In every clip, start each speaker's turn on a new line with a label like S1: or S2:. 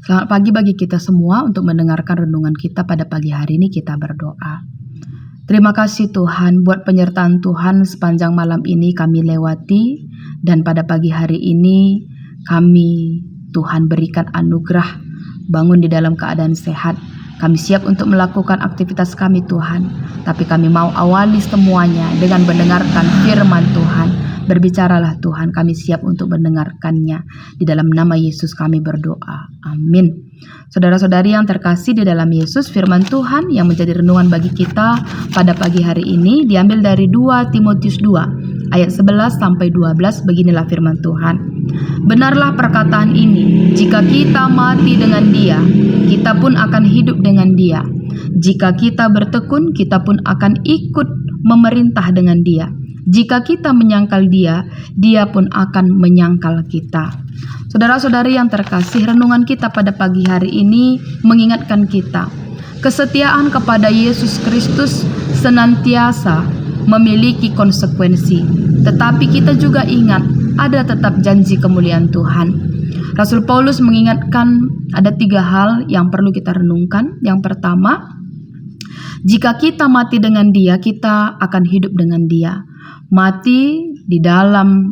S1: Selamat pagi bagi kita semua untuk mendengarkan renungan kita pada pagi hari ini. Kita berdoa. Terima kasih Tuhan buat penyertaan Tuhan sepanjang malam ini kami lewati, dan pada pagi hari ini kami Tuhan berikan anugerah bangun di dalam keadaan sehat. Kami siap untuk melakukan aktivitas kami Tuhan, tapi kami mau awali semuanya dengan mendengarkan firman Tuhan. Berbicaralah Tuhan, kami siap untuk mendengarkannya. Di dalam nama Yesus kami berdoa. Amin. Saudara-saudari yang terkasih di dalam Yesus, firman Tuhan yang menjadi renungan bagi kita pada pagi hari ini diambil dari 2 Timotius 2 ayat 11 sampai 12. Beginilah firman Tuhan. Benarlah perkataan ini, jika kita mati dengan Dia, kita pun akan hidup dengan Dia. Jika kita bertekun, kita pun akan ikut memerintah dengan Dia. Jika kita menyangkal Dia, Dia pun akan menyangkal kita. Saudara-saudari yang terkasih, renungan kita pada pagi hari ini mengingatkan kita, kesetiaan kepada Yesus Kristus senantiasa memiliki konsekuensi. Tetapi kita juga ingat, ada tetap janji kemuliaan Tuhan. Rasul Paulus mengingatkan ada 3 hal yang perlu kita renungkan. Yang pertama, jika kita mati dengan Dia, kita akan hidup dengan Dia. Mati di dalam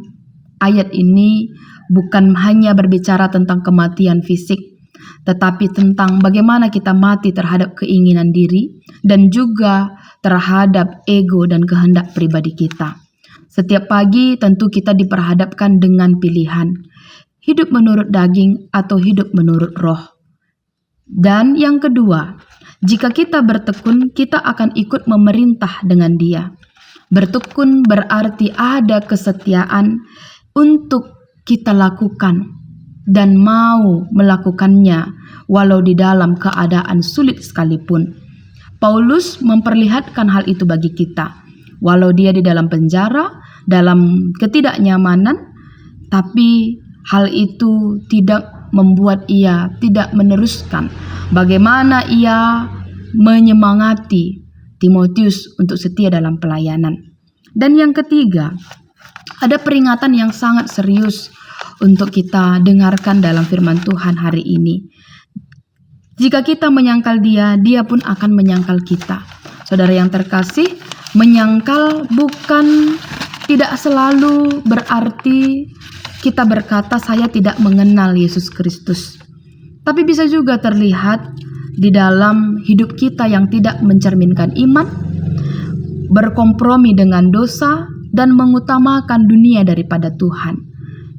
S1: ayat ini bukan hanya berbicara tentang kematian fisik, tetapi tentang bagaimana kita mati terhadap keinginan diri dan juga terhadap ego dan kehendak pribadi kita. Setiap pagi tentu kita diperhadapkan dengan pilihan, hidup menurut daging atau hidup menurut roh. Dan yang kedua, jika kita bertekun, kita akan ikut memerintah dengan Dia. Bertekun berarti ada kesetiaan untuk kita lakukan dan mau melakukannya walau di dalam keadaan sulit sekalipun. Paulus memperlihatkan hal itu bagi kita. Walau dia di dalam penjara, dalam ketidaknyamanan, tapi hal itu tidak membuat ia tidak meneruskan bagaimana ia menyemangati Timotius untuk setia dalam pelayanan. Dan yang ketiga, ada peringatan yang sangat serius untuk kita dengarkan dalam firman Tuhan hari ini. Jika kita menyangkal Dia, Dia pun akan menyangkal kita. Saudara yang terkasih, menyangkal bukan tidak selalu berarti kita berkata saya tidak mengenal Yesus Kristus. Tapi bisa juga terlihat di dalam hidup kita yang tidak mencerminkan iman, berkompromi dengan dosa, dan mengutamakan dunia daripada Tuhan.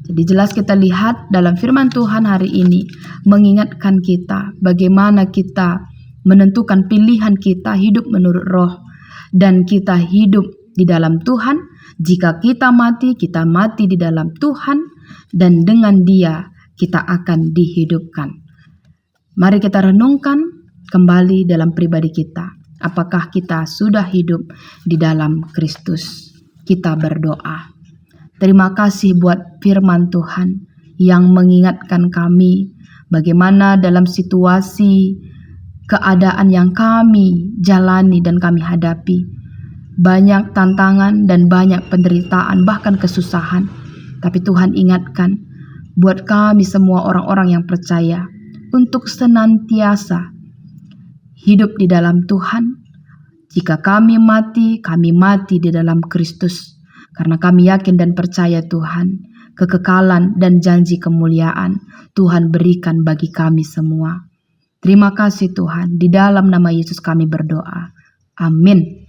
S1: Jadi jelas kita lihat dalam firman Tuhan hari ini mengingatkan kita bagaimana kita menentukan pilihan kita hidup menurut roh dan kita hidup di dalam Tuhan. Jika kita mati di dalam Tuhan, dan dengan Dia kita akan dihidupkan. Mari kita renungkan kembali dalam pribadi kita. Apakah kita sudah hidup di dalam Kristus? Kita berdoa. Terima kasih buat firman Tuhan yang mengingatkan kami bagaimana dalam situasi keadaan yang kami jalani dan kami hadapi. Banyak tantangan dan banyak penderitaan, bahkan kesusahan. Tapi Tuhan ingatkan buat kami semua orang-orang yang percaya untuk senantiasa hidup di dalam Tuhan. Jika kami mati di dalam Kristus. Karena kami yakin dan percaya Tuhan, kekekalan dan janji kemuliaan Tuhan berikan bagi kami semua. Terima kasih Tuhan, di dalam nama Yesus kami berdoa. Amin.